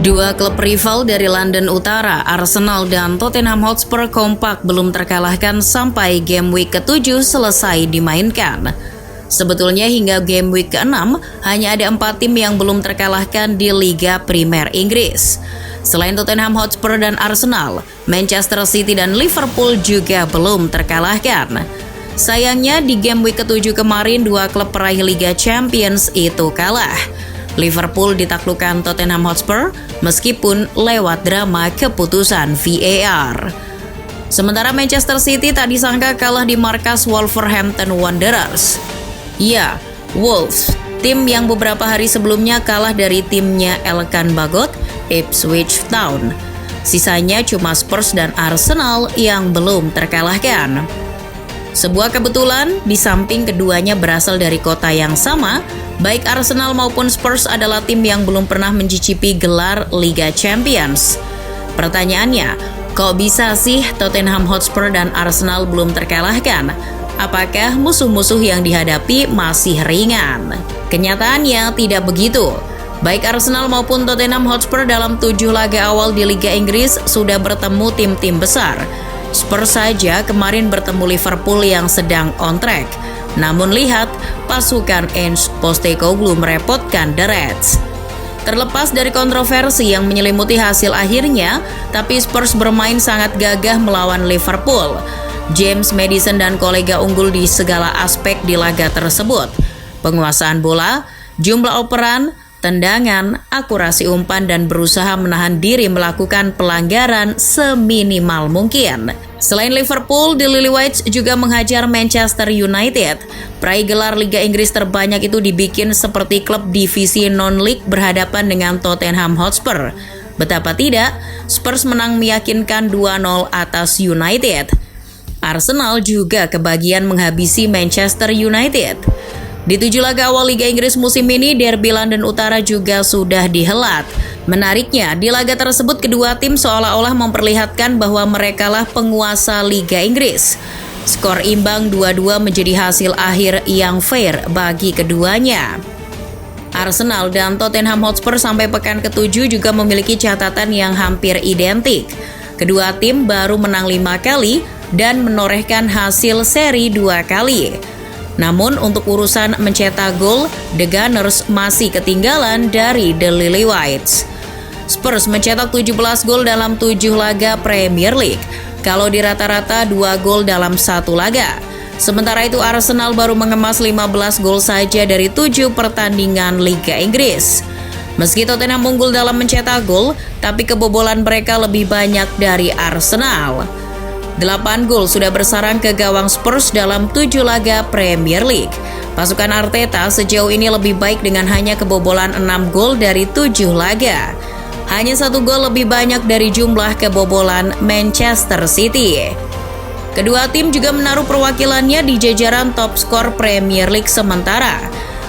Dua klub rival dari London Utara, Arsenal dan Tottenham Hotspur kompak belum terkalahkan sampai game week ke-7 selesai dimainkan. Sebetulnya hingga game week ke-6, hanya ada 4 tim yang belum terkalahkan di Liga Primer Inggris. Selain Tottenham Hotspur dan Arsenal, Manchester City dan Liverpool juga belum terkalahkan. Sayangnya di game week ke-7 kemarin, dua klub peraih Liga Champions itu kalah. Liverpool ditaklukkan Tottenham Hotspur meskipun lewat drama keputusan VAR. Sementara Manchester City tak disangka kalah di markas Wolverhampton Wanderers. Ya, Wolves, tim yang beberapa hari sebelumnya kalah dari timnya Elkan Bagot, Ipswich Town. Sisanya cuma Spurs dan Arsenal yang belum terkalahkan. Sebuah kebetulan, di samping keduanya berasal dari kota yang sama, baik Arsenal maupun Spurs adalah tim yang belum pernah mencicipi gelar Liga Champions. Pertanyaannya, kok bisa sih Tottenham Hotspur dan Arsenal belum terkalahkan? Apakah musuh-musuh yang dihadapi masih ringan? Kenyataannya tidak begitu. Baik Arsenal maupun Tottenham Hotspur dalam 7 laga awal di Liga Inggris sudah bertemu tim-tim besar. Spurs saja kemarin bertemu Liverpool yang sedang on track. Namun lihat, pasukan Ange Postecoglou merepotkan The Reds. Terlepas dari kontroversi yang menyelimuti hasil akhirnya, tapi Spurs bermain sangat gagah melawan Liverpool. James Maddison dan kolega unggul di segala aspek di laga tersebut. Penguasaan bola, jumlah operan, tendangan, akurasi umpan, dan berusaha menahan diri melakukan pelanggaran seminimal mungkin. Selain Liverpool, The Lilywhites juga menghajar Manchester United. Peraih gelar Liga Inggris terbanyak itu dibikin seperti klub divisi non-league berhadapan dengan Tottenham Hotspur. Betapa tidak, Spurs menang meyakinkan 2-0 atas United. Arsenal juga kebagian menghabisi Manchester United. Di 7 laga awal Liga Inggris musim ini, derby London Utara juga sudah dihelat. Menariknya, di laga tersebut kedua tim seolah-olah memperlihatkan bahwa merekalah penguasa Liga Inggris. Skor imbang 2-2 menjadi hasil akhir yang fair bagi keduanya. Arsenal dan Tottenham Hotspur sampai pekan ke-7 juga memiliki catatan yang hampir identik. Kedua tim baru menang 5 kali dan menorehkan hasil seri 2 kali. Namun untuk urusan mencetak gol, The Gunners masih ketinggalan dari The Lilywhites. Spurs mencetak 17 gol dalam 7 laga Premier League, kalau di rata-rata 2 gol dalam 1 laga. Sementara itu Arsenal baru mengemas 15 gol saja dari 7 pertandingan Liga Inggris. Meski Tottenham unggul dalam mencetak gol, tapi kebobolan mereka lebih banyak dari Arsenal. 8 gol sudah bersarang ke gawang Spurs dalam 7 laga Premier League. Pasukan Arteta sejauh ini lebih baik dengan hanya kebobolan 6 gol dari 7 laga. Hanya 1 gol lebih banyak dari jumlah kebobolan Manchester City. Kedua tim juga menaruh perwakilannya di jajaran top skor Premier League sementara.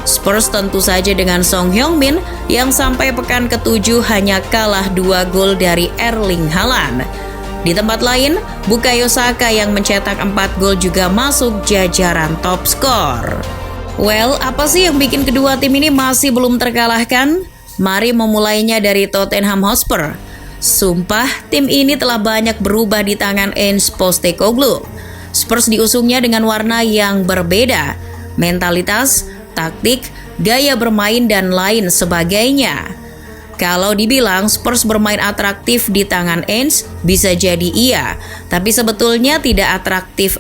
Spurs tentu saja dengan Son Heung-min yang sampai pekan ke-7 hanya kalah 2 gol dari Erling Haaland. Di tempat lain, Bukayo Saka yang mencetak 4 gol juga masuk jajaran top skor. Well, apa sih yang bikin kedua tim ini masih belum terkalahkan? Mari memulainya dari Tottenham Hotspur. Sumpah, tim ini telah banyak berubah di tangan Ange Postecoglou. Spurs diusungnya dengan warna yang berbeda, mentalitas, taktik, gaya bermain, dan lain sebagainya. Kalau dibilang Spurs bermain atraktif di tangan Ange, bisa jadi iya, tapi sebetulnya tidak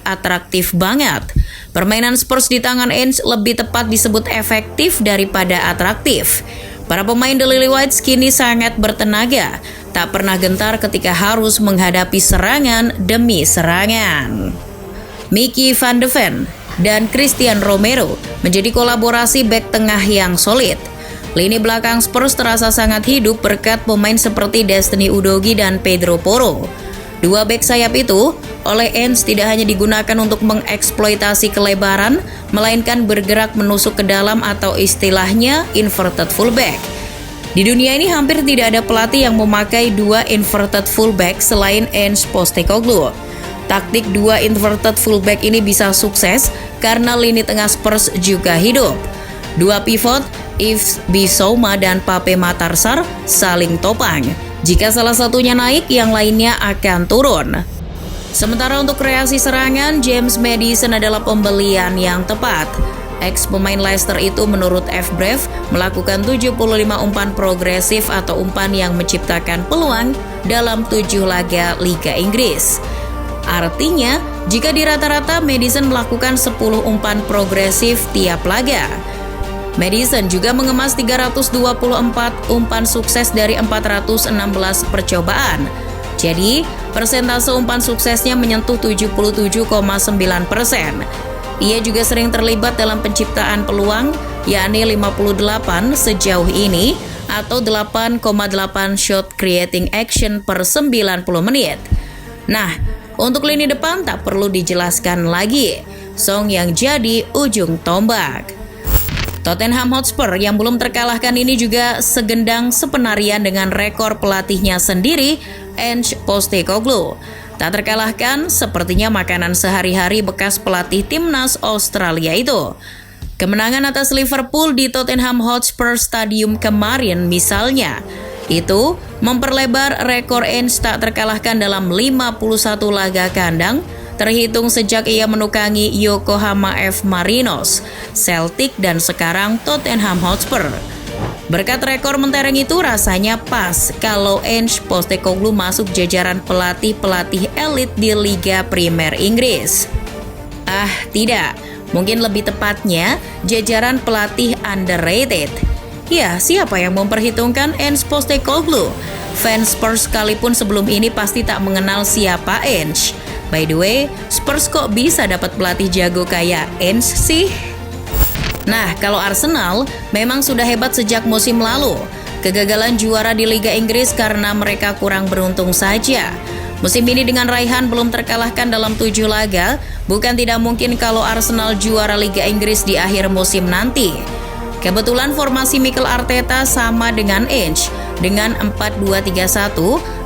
atraktif banget. Permainan Spurs di tangan Ange lebih tepat disebut efektif daripada atraktif. Para pemain The Lilywhites kini sangat bertenaga, tak pernah gentar ketika harus menghadapi serangan demi serangan. Mickey van de Ven dan Christian Romero menjadi kolaborasi bek tengah yang solid. Lini belakang Spurs terasa sangat hidup berkat pemain seperti Destiny Udogie dan Pedro Porro. Dua bek sayap itu oleh Ange tidak hanya digunakan untuk mengeksploitasi kelebaran, melainkan bergerak menusuk ke dalam atau istilahnya inverted fullback. Di dunia ini hampir tidak ada pelatih yang memakai 2 inverted fullback selain Ange Postecoglou. Taktik 2 inverted fullback ini bisa sukses karena lini tengah Spurs juga hidup. 2 pivot Yves Bissouma dan Pape Matar Sarr saling topang. Jika salah satunya naik, yang lainnya akan turun. Sementara untuk kreasi serangan, James Maddison adalah pembelian yang tepat. Ex pemain Leicester itu menurut FBref melakukan 75 umpan progresif atau umpan yang menciptakan peluang dalam 7 laga Liga Inggris. Artinya, jika di rata-rata Maddison melakukan 10 umpan progresif tiap laga. Maddison juga mengemas 324 umpan sukses dari 416 percobaan. Jadi, persentase umpan suksesnya menyentuh 77,9%. Ia juga sering terlibat dalam penciptaan peluang, yakni 58 sejauh ini atau 8,8 shot creating action per 90 menit. Nah, untuk lini depan tak perlu dijelaskan lagi, Song yang jadi ujung tombak. Tottenham Hotspur yang belum terkalahkan ini juga segendang sepenarian dengan rekor pelatihnya sendiri, Ange Postecoglou. Tak terkalahkan, sepertinya makanan sehari-hari bekas pelatih timnas Australia itu. Kemenangan atas Liverpool di Tottenham Hotspur Stadium kemarin misalnya, itu memperlebar rekor Ange tak terkalahkan dalam 51 laga kandang, terhitung sejak ia menukangi Yokohama F. Marinos, Celtic dan sekarang Tottenham Hotspur. Berkat rekor mentereng itu rasanya pas kalau Ange Postecoglou masuk jajaran pelatih-pelatih elit di Liga Primer Inggris. Tidak, mungkin lebih tepatnya jajaran pelatih underrated. Ya, siapa yang memperhitungkan Ange Postecoglou? Fans Spurs sekalipun sebelum ini pasti tak mengenal siapa Ange. By the way, Spurs kok bisa dapat pelatih jago kayak Ange sih? Nah, kalau Arsenal memang sudah hebat sejak musim lalu. Kegagalan juara di Liga Inggris karena mereka kurang beruntung saja. Musim ini dengan raihan belum terkalahkan dalam 7 laga, bukan tidak mungkin kalau Arsenal juara Liga Inggris di akhir musim nanti. Kebetulan formasi Mikel Arteta sama dengan Ange. Dengan 4-2-3-1,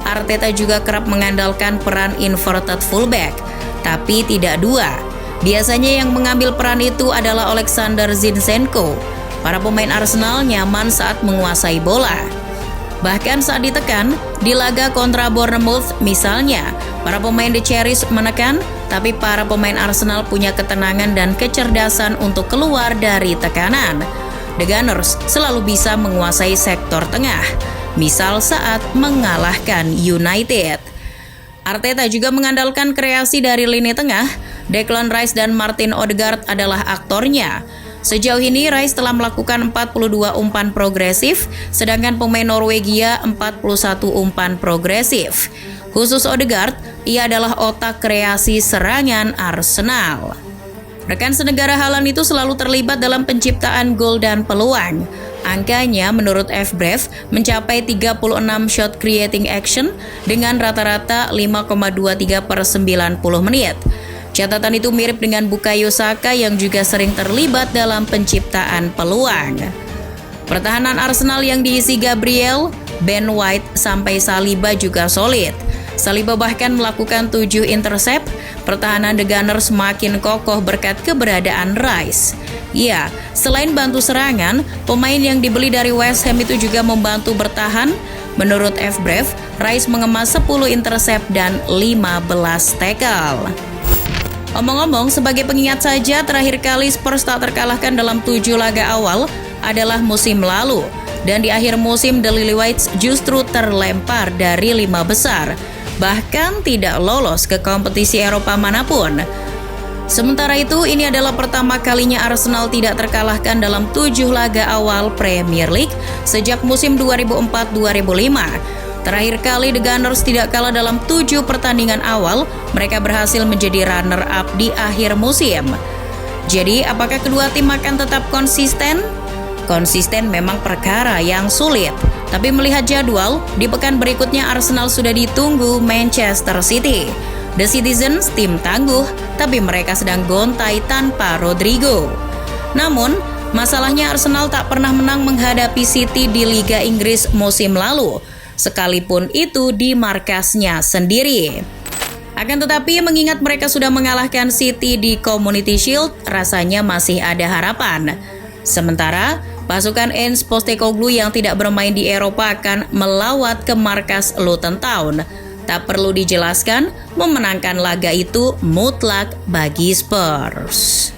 Arteta juga kerap mengandalkan peran inverted fullback, tapi tidak dua. Biasanya yang mengambil peran itu adalah Alexander Zinchenko. Para pemain Arsenal nyaman saat menguasai bola. Bahkan saat ditekan, di laga kontra Bournemouth misalnya, para pemain The Cherries menekan, tapi para pemain Arsenal punya ketenangan dan kecerdasan untuk keluar dari tekanan. The Gunners selalu bisa menguasai sektor tengah, misal saat mengalahkan United. Arteta juga mengandalkan kreasi dari lini tengah. Declan Rice dan Martin Odegaard adalah aktornya. Sejauh ini Rice telah melakukan 42 umpan progresif, sedangkan pemain Norwegia 41 umpan progresif. Khusus Odegaard, ia adalah otak kreasi serangan Arsenal. Rekan senegara Haaland itu selalu terlibat dalam penciptaan gol dan peluang. Angkanya menurut FBref mencapai 36 shot creating action dengan rata-rata 5,23 per 90 menit. Catatan itu mirip dengan Bukayo Saka yang juga sering terlibat dalam penciptaan peluang. Pertahanan Arsenal yang diisi Gabriel, Ben White sampai Saliba juga solid. Saliba bahkan melakukan 7 intercept. Pertahanan The Gunners semakin kokoh berkat keberadaan Rice. Ya, selain bantu serangan, pemain yang dibeli dari West Ham itu juga membantu bertahan. Menurut FBref, Rice mengemas 10 intercept dan 15 tackle. Omong-omong, sebagai pengingat saja, terakhir kali Spurs tak terkalahkan dalam 7 laga awal adalah musim lalu. Dan di akhir musim, The Lilywhites justru terlempar dari 5 besar. Bahkan tidak lolos ke kompetisi Eropa manapun. Sementara itu, ini adalah pertama kalinya Arsenal tidak terkalahkan dalam 7 laga awal Premier League sejak musim 2004-2005. Terakhir kali The Gunners tidak kalah dalam 7 pertandingan awal, mereka berhasil menjadi runner-up di akhir musim. Jadi, apakah kedua tim akan tetap konsisten? Konsisten memang perkara yang sulit. Tapi melihat jadwal, di pekan berikutnya Arsenal sudah ditunggu Manchester City. The Citizens tim tangguh, tapi mereka sedang gontai tanpa Rodrigo. Namun, masalahnya Arsenal tak pernah menang menghadapi City di Liga Inggris musim lalu, sekalipun itu di markasnya sendiri. Akan tetapi mengingat mereka sudah mengalahkan City di Community Shield, rasanya masih ada harapan. Sementara Pasukan Ange Postecoglou yang tidak bermain di Eropa akan melawat ke markas Luton Town. Tak perlu dijelaskan, memenangkan laga itu mutlak bagi Spurs.